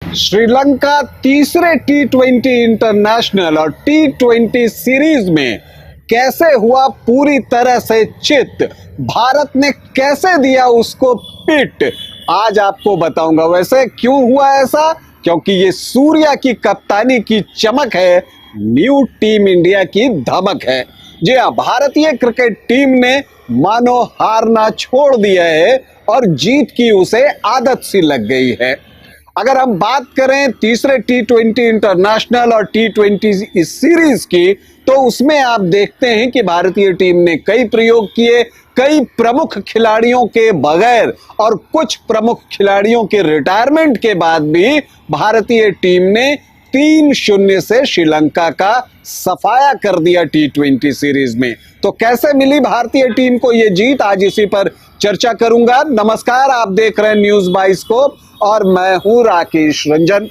श्रीलंका तीसरे टी20 इंटरनेशनल और टी20 सीरीज में कैसे हुआ पूरी तरह से चित, भारत ने कैसे दिया उसको पिट, आज आपको बताऊंगा। वैसे क्यों हुआ ऐसा? क्योंकि ये सूर्या की कप्तानी की चमक है, न्यू टीम इंडिया की धमक है। जी हाँ, भारतीय क्रिकेट टीम ने मानो हारना छोड़ दिया है और जीत की उसे आदत सी लग गई है। अगर हम बात करें तीसरे टी20 इंटरनेशनल और टी20 सीरीज की, तो उसमें आप देखते हैं कि भारतीय टीम ने कई प्रयोग किए, कई प्रमुख खिलाड़ियों के बगैर और कुछ प्रमुख खिलाड़ियों के रिटायरमेंट के बाद भी भारतीय टीम ने 3-0 से श्रीलंका का सफाया कर दिया टी20 सीरीज में। तो कैसे मिली भारतीय टीम को यह जीत, आज इसी पर चर्चा करूंगा। नमस्कार, आप देख रहे हैं न्यूज बाइस्कोप और मैं हूं Rakesh Ranjan.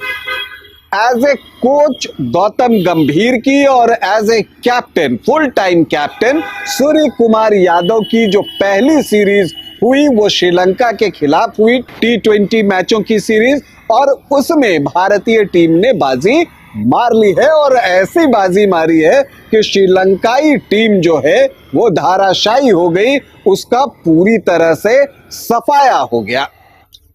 As a coach Gautam Gambhir की और as a captain, full time captain Surya Kumar Yadav की जो पहली सीरीज हुई वो श्रीलंका के खिलाफ हुई, टी20 मैचों की सीरीज, और उसमें भारतीय टीम ने बाजी मार ली है और ऐसी बाजी मारी है कि श्रीलंकाई टीम जो है वो धाराशायी हो गई, उसका पूरी तरह से सफाया हो गया।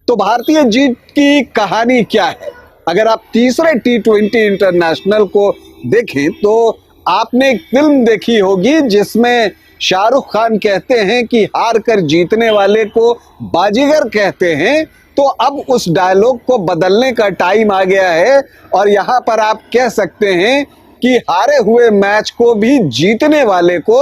तो भारतीय जीत की कहानी क्या है? अगर आप तीसरे टी20 इंटरनेशनल को देखें तो आपने एक फिल्म देखी होगी जिसमें शाहरुख खान कहते हैं कि हार कर जीतने वाले को बाजीगर कहते हैं। तो अब उस डायलॉग को बदलने का टाइम आ गया है और यहां पर आप कह सकते हैं कि हारे हुए मैच को भी जीतने वाले को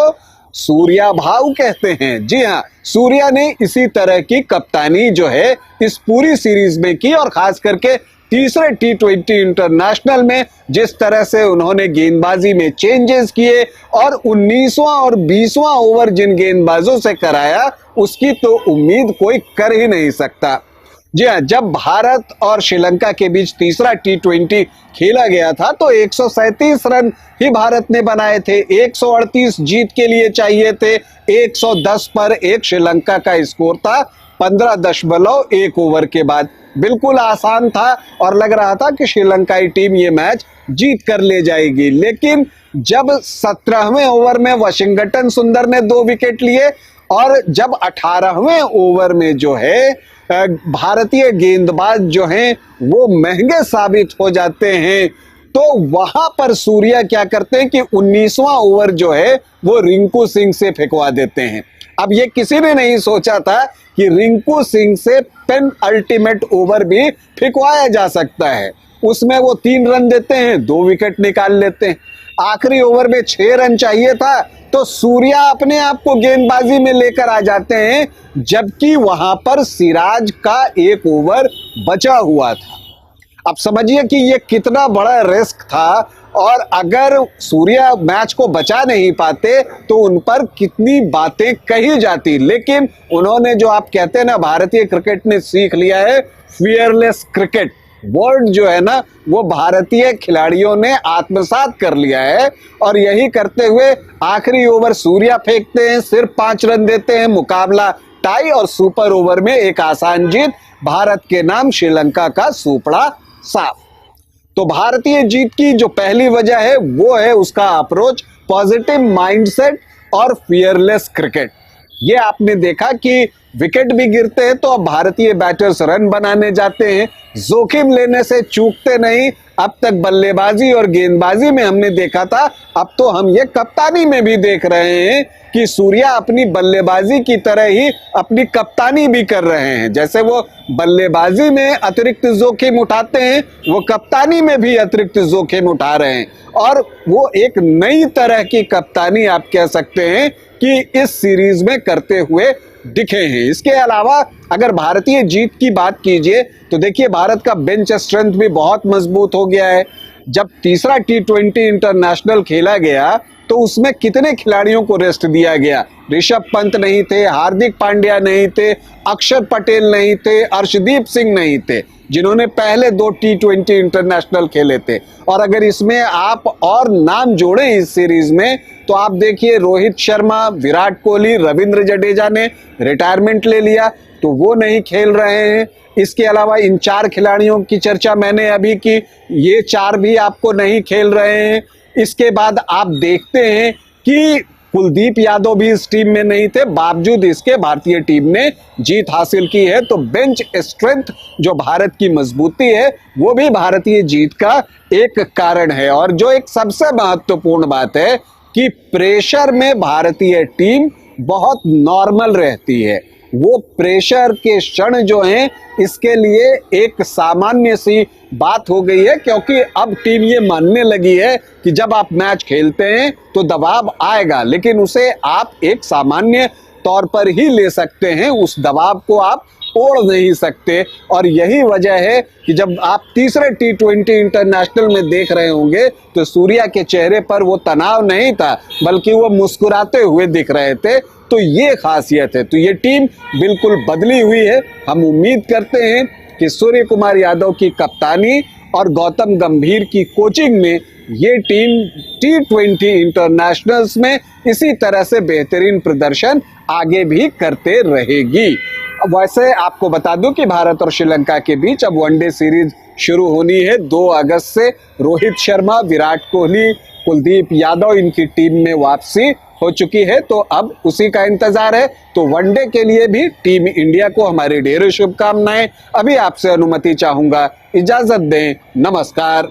सूर्या भाऊ कहते हैं। जी हाँ, सूर्या ने इसी तरह की कप्तानी जो है इस पूरी सीरीज में की और खास करके तीसरे टी20 इंटरनेशनल में जिस तरह से उन्होंने गेंदबाजी में चेंजेस किए और 19वां और 20वां ओवर जिन गेंदबाजों से कराया, उसकी तो उम्मीद कोई कर ही नहीं सकता। जी हाँ, जब भारत और श्रीलंका के बीच तीसरा टी20 खेला गया था तो 137 रन ही भारत ने बनाए थे, 138 जीत के लिए चाहिए थे, 110 पर एक श्रीलंका का स्कोर था 15.1 ओवर के बाद। बिल्कुल आसान था और लग रहा था कि श्रीलंकाई टीम ये मैच जीत कर ले जाएगी। लेकिन जब 17वें ओवर में वाशिंगटन सुंदर ने 2 विकेट लिए और जब 18वें ओवर में जो है भारतीय गेंदबाज जो हैं वो महंगे साबित हो जाते हैं, तो वहां पर सूर्या क्या करते हैं कि 19वां ओवर जो है वो रिंकू सिंह से फेंकवा देते हैं। अब ये किसी ने नहीं सोचा था कि रिंकू सिंह से पेन अल्टीमेट ओवर भी फेंकवाया जा सकता है। उसमें वो 3 रन देते हैं, 2 विकेट निकाल लेते हैं। आखिरी ओवर में 6 रन चाहिए था तो सूर्या अपने आप को गेंदबाजी में लेकर आ जाते हैं, जबकि वहां पर सिराज का 1 ओवर बचा हुआ था। अब समझिए कि ये कितना बड़ा रिस्क था और अगर सूर्या मैच को बचा नहीं पाते तो उन पर कितनी बातें कही जाती। लेकिन उन्होंने, जो आप कहते हैं ना, भारतीय क्रिकेट ने सीख लिया है फियरलेस क्रिकेट वर्ड जो है ना, वो भारतीय खिलाड़ियों ने आत्मसात कर लिया है और यही करते हुए आखिरी ओवर सूर्या फेंकते हैं, सिर्फ 5 रन देते हैं, मुकाबला टाई और सुपर ओवर में एक आसान जीत, भारत के नाम श्रीलंका का सुपड़ा साफ। तो भारतीय जीत की जो पहली वजह है वो है उसका अप्रोच, पॉजिटिव माइंडसेट और फियरलेस क्रिकेट। ये आपने देखा कि विकेट भी गिरते हैं तो अब भारतीय बैटर्स रन बनाने जाते हैं, जोखिम लेने से चूकते नहीं। अब तक बल्लेबाजी और गेंदबाजी में हमने देखा था, अब तो हम ये कप्तानी में भी देख रहे हैं कि सूर्या अपनी बल्लेबाजी की तरह ही अपनी कप्तानी भी कर रहे हैं। जैसे वो बल्लेबाजी में अतिरिक्त जोखिम उठाते हैं, वो कप्तानी में भी अतिरिक्त जोखिम उठा रहे हैं और वो एक नई तरह की कप्तानी आप कह सकते हैं कि इस सीरीज में करते हुए दिखे हैं। इसके अलावा अगर भारतीय जीत की बात कीजिए तो देखिए भारत का बेंच स्ट्रेंथ भी बहुत मजबूत हो गया है। जब तीसरा टी20 इंटरनेशनल खेला गया तो उसमें कितने खिलाड़ियों को रेस्ट दिया गया? ऋषभ पंत नहीं थे, हार्दिक पांड्या नहीं थे, अक्षर पटेल नहीं थे, अर्शदीप सिंह नहीं थे, जिन्होंने पहले 2 टी20 इंटरनेशनल खेले थे। और अगर इसमें आप और नाम जोड़े इस सीरीज में तो आप देखिए रोहित शर्मा, विराट कोहली, रविंद्र जडेजा ने रिटायरमेंट ले लिया तो वो नहीं खेल रहे हैं। इसके अलावा इन 4 खिलाड़ियों की चर्चा मैंने अभी की, ये 4 भी आपको नहीं खेल रहे हैं। इसके बाद आप देखते हैं कि कुलदीप यादव भी इस टीम में नहीं थे, बावजूद इसके भारतीय टीम ने जीत हासिल की है। तो बेंच स्ट्रेंथ जो भारत की मजबूती है वो भी भारतीय जीत का एक कारण है। और जो एक सबसे महत्वपूर्ण बात है कि प्रेशर में भारतीय टीम बहुत नॉर्मल रहती है। वो प्रेशर के क्षण जो हैं इसके लिए एक सामान्य सी बात हो गई है, क्योंकि अब टीम ये मानने लगी है कि जब आप मैच खेलते हैं तो दबाव आएगा, लेकिन उसे आप एक सामान्य तौर पर ही ले सकते हैं, उस दबाव को आप ओढ़ नहीं सकते। और यही वजह है कि जब आप तीसरे T20 इंटरनेशनल में देख रहे होंगे तो सूर्या के चेहरे पर वो तनाव नहीं था, बल्कि वो मुस्कुराते हुए दिख रहे थे। तो ये खासियत है। तो ये टीम बिल्कुल बदली हुई है। हम उम्मीद करते हैं कि सूर्य कुमार यादव की कप्तानी और गौतम गंभीर की कोचिंग में ये टीम T20 इंटरनेशनल्स में इसी तरह से बेहतरीन प्रदर्शन आगे भी करते रहेगी। वैसे आपको बता दूं कि भारत और श्रीलंका के बीच अब वनडे सीरीज शुरू होनी है 2 अगस्त से। रोहित शर्मा, विराट कोहली, कुलदीप यादव इनकी टीम में वापसी हो चुकी है, तो अब उसी का इंतजार है। तो वनडे के लिए भी टीम इंडिया को हमारी ढेरों शुभकामनाएं। अभी आपसे अनुमति चाहूंगा, इजाजत दें, नमस्कार।